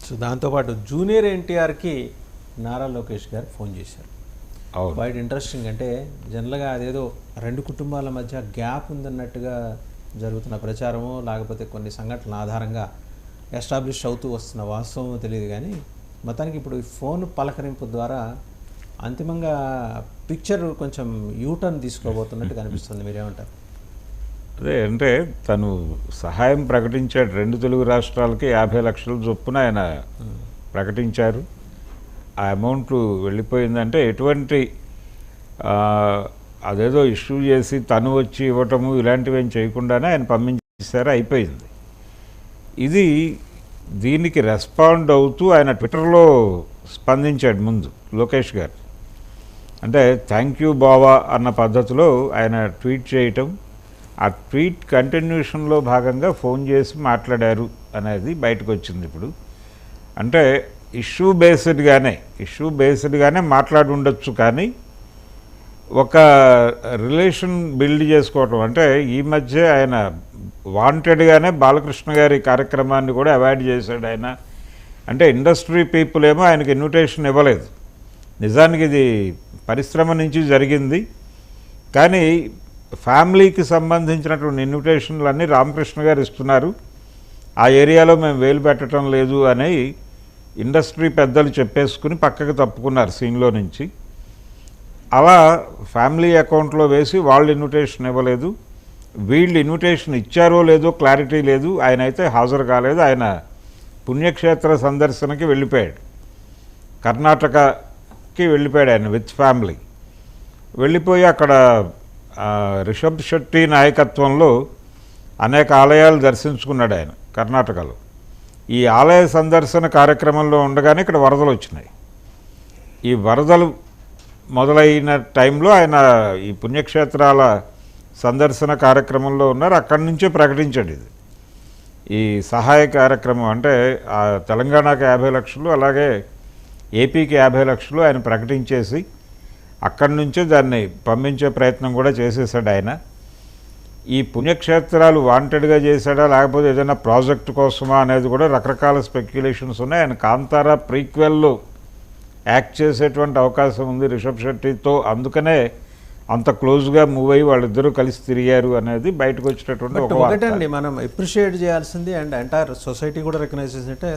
So దాంతోపాటు junior ఎన్టీఆర్కి నారా లోకేష్ గారు ఫోన్ చేశారు. Quite interesting. అంటే జనరల్గా అదేదో రెండు కుటుంబాల మధ్య గ్యాప్ ఉందన్నట్టుగా జరుగుతున్న ప్రచారము, లేకపోతే కొన్ని సంఘటనల ఆధారంగా ఎస్టాబ్లిష్ అవుతూ వస్తున్న వాస్తవం తెలియదు. కానీ మొత్తానికి ఇప్పుడు ఈ ఫోన్ పలకరింపు ద్వారా అంతిమంగా పిక్చర్ కొంచెం యూటర్న్ తీసుకోబోతున్నట్టు కనిపిస్తుంది. మీరేమంటారు? అదే అంటే తను సహాయం ప్రకటించాడు. 2 తెలుగు రాష్ట్రాలకి 50 లక్షల చొప్పున ఆయన ప్రకటించారు. ఆ అమౌంట్ వెళ్ళిపోయిందంటే ఎటువంటి అదేదో ఇష్యూ చేసి తను వచ్చి ఇవ్వటము ఇలాంటివి ఏం చేయకుండానే ఆయన పంపించేశారు, అయిపోయింది. ఇది దీనికి రెస్పాండ్ అవుతూ ఆయన ట్విట్టర్లో స్పందించాడు ముందు లోకేష్ గారు. అంటే థ్యాంక్ యూ బావా అన్న పద్ధతిలో ఆయన ట్వీట్ చేయటం, ఆ ట్వీట్ కంటిన్యూషన్లో భాగంగా ఫోన్ చేసి మాట్లాడారు అనేది బయటకు వచ్చింది. ఇప్పుడు అంటే ఇష్యూ బేస్డ్గానే మాట్లాడి ఉండొచ్చు, కానీ ఒక రిలేషన్ బిల్డ్ చేసుకోవటం అంటే ఈ మధ్య ఆయన వాంటెడ్గానే బాలకృష్ణ గారి కార్యక్రమాన్ని కూడా అవాయిడ్ చేశాడు ఆయన. అంటే ఇండస్ట్రీ పీపుల్ ఏమో ఆయనకి ఇన్విటేషన్ ఇవ్వలేదు. నిజానికి ఇది పరిశ్రమ నుంచి జరిగింది, కానీ ఫ్యామిలీకి సంబంధించినటువంటి ఇన్విటేషన్లన్నీ రామకృష్ణ గారు ఇస్తున్నారు, ఆ ఏరియాలో మేము వేలు పెట్టడం లేదు అని ఇండస్ట్రీ పెద్దలు చెప్పేసుకుని పక్కకు తప్పుకున్నారు సీన్లో నుంచి. అలా ఫ్యామిలీ అకౌంట్లో వేసి వాళ్ళు ఇన్విటేషన్ ఇవ్వలేదు. వీళ్ళు ఇన్విటేషన్ ఇచ్చారో లేదో క్లారిటీ లేదు. ఆయన అయితే హాజరు కాలేదు. ఆయన పుణ్యక్షేత్ర సందర్శనకి వెళ్ళిపోయాడు, కర్ణాటకకి వెళ్ళిపోయాడు ఆయన విత్ ఫ్యామిలీ. వెళ్ళిపోయి అక్కడ రిషబ్ శెట్టి నాయకత్వంలో అనేక ఆలయాలు దర్శించుకున్నాడు ఆయన కర్ణాటకలో. ఈ ఆలయ సందర్శన కార్యక్రమంలో ఉండగానే ఇక్కడ వరదలు వచ్చినాయి. ఈ వరదలు మొదలైన టైంలో ఆయన ఈ పుణ్యక్షేత్రాల సందర్శన కార్యక్రమంలో ఉన్నారు. అక్కడి నుంచే ప్రకటించాడు ఇది ఈ సహాయ కార్యక్రమం. అంటే తెలంగాణకి 50 లక్షలు, అలాగే ఏపీకి 50 లక్షలు ఆయన ప్రకటించేసి అక్కడి నుంచే దాన్ని పంపించే ప్రయత్నం కూడా చేసేసాడు ఆయన. ఈ పుణ్యక్షేత్రాలు వాంటెడ్గా చేశాడా లేకపోతే ఏదైనా ప్రాజెక్టు కోసమా అనేది కూడా రకరకాల స్పెక్యులేషన్స్ ఉన్నాయి. ఆయన కాంతారా ప్రీక్వెల్లో యాక్ట్ చేసేటువంటి అవకాశం ఉంది రిషబ్ శెట్టితో, అందుకనే అంత క్లోజ్గా మూవ్ అయ్యి వాళ్ళిద్దరూ కలిసి తిరిగారు అనేది బయటకు వచ్చినటువంటి ఒకటండి మనం అప్రిషియేట్ చేయాల్సింది. అండ్ ఎంటైర్ సొసైటీ కూడా రికగ్నైజ్ చేసినట్టే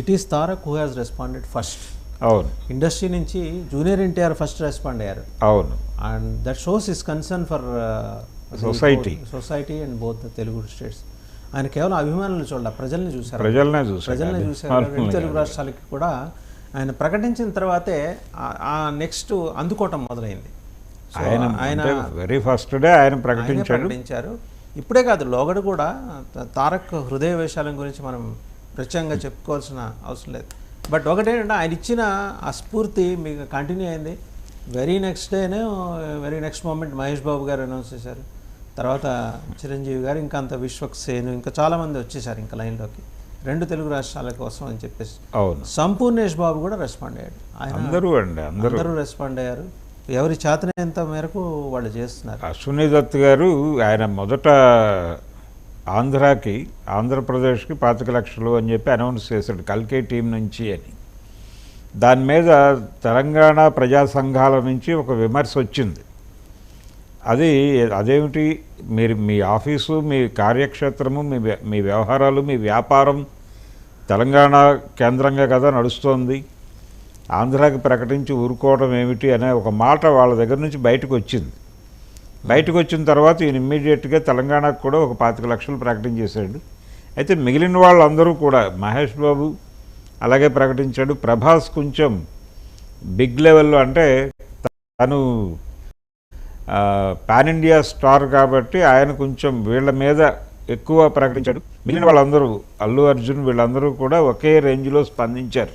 it is Tarak who has responded first. అవును, ఇండస్ట్రీ నుంచి జూనియర్ ఎన్టీఆర్ ఫస్ట్ రెస్పాండ్ అయ్యారు. అవును, and that shows is concern for society and both the Telugu states. ఆయన కేవలం అభిమానులు చూడాలి, ప్రజల్ని చూశారు. రెండు తెలుగు రాష్ట్రాలకి కూడా ఆయన ప్రకటించిన తర్వాతే ఆ నెక్స్ట్ అందుకోవటం మొదలైంది. ఆయన వెరీ ఫస్ట్ డే ఆయన ప్రకటించారు. ఇప్పుడే కాదు, లోగడ కూడా తారక్ హృదయ వేషాల గురించి మనం ప్రత్యేకంగా చెప్పుకోవాల్సిన అవసరం లేదు. బట్ ఒకటేంటంటే ఆయన ఇచ్చిన ఆ స్ఫూర్తి మీకు కంటిన్యూ అయింది. Very next moment Mahesh Babu గారు అనౌన్స్ చేశారు. తర్వాత చిరంజీవి గారు, ఇంకా అంత విశ్వక్సేను, ఇంకా చాలామంది వచ్చేసారు ఇంకా లైన్లోకి 2 తెలుగు రాష్ట్రాల కోసం అని చెప్పేసి. అవును, సంపూర్ణేష్ బాబు కూడా రెస్పాండ్ అయ్యాడు. ఆయన అందరూ రెస్పాండ్ అయ్యారు. ఎవరి చేతనంత మేరకు వాళ్ళు చేస్తున్నారు. అశ్విని దత్ గారు ఆయన మొదట ఆంధ్రప్రదేశ్కి 25 లక్షలు అని చెప్పి అనౌన్స్ చేశాడు కల్కే టీం నుంచి అని. దాని మీద తెలంగాణ ప్రజా సంఘాల నుంచి ఒక విమర్శ వచ్చింది. అదేమిటి, మీరు మీ ఆఫీసు, మీ కార్యక్షేత్రము, మీ వ్యవహారాలు, మీ వ్యాపారం తెలంగాణ కేంద్రంగా కదా నడుస్తోంది, ఆంధ్రాకి ప్రకటించి ఊరుకోవడం ఏమిటి అనే ఒక మాట వాళ్ళ దగ్గర నుంచి బయటకు వచ్చింది. బయటకు వచ్చిన తర్వాత ఈయన ఇమ్మీడియట్గా తెలంగాణకు కూడా ఒక 25 లక్షలు ప్రకటించేశాడు. అయితే మిగిలిన వాళ్ళందరూ కూడా మహేష్ బాబు అలాగే ప్రకటించాడు. ప్రభాస్ కొంచెం బిగ్ లెవెల్లో, అంటే తను పాన్ ఇండియా స్టార్ కాబట్టి ఆయన కొంచెం వీళ్ళ మీద ఎక్కువ ప్రకటించాడు. మిగిలిన వాళ్ళందరూ అల్లు అర్జున్ వీళ్ళందరూ కూడా ఒకే రేంజ్లో స్పందించారు.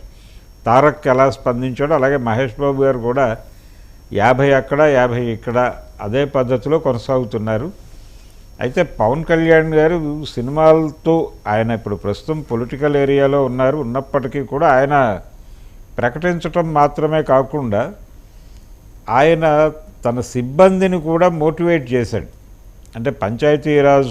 తారక్ ఎలా స్పందించాడో అలాగే మహేష్ బాబు గారు కూడా 50 అక్కడ 50 ఇక్కడ అదే పద్ధతిలో కొనసాగుతున్నారు. అయితే పవన్ కళ్యాణ్ గారు సినిమాలతో ఆయన ఇప్పుడు ప్రస్తుతం పొలిటికల్ ఏరియాలో ఉన్నప్పటికీ కూడా ఆయన ప్రకటించటం మాత్రమే కాకుండా ఆయన తన సిబ్బందిని కూడా మోటివేట్ చేశాడు. అంటే పంచాయతీరాజ్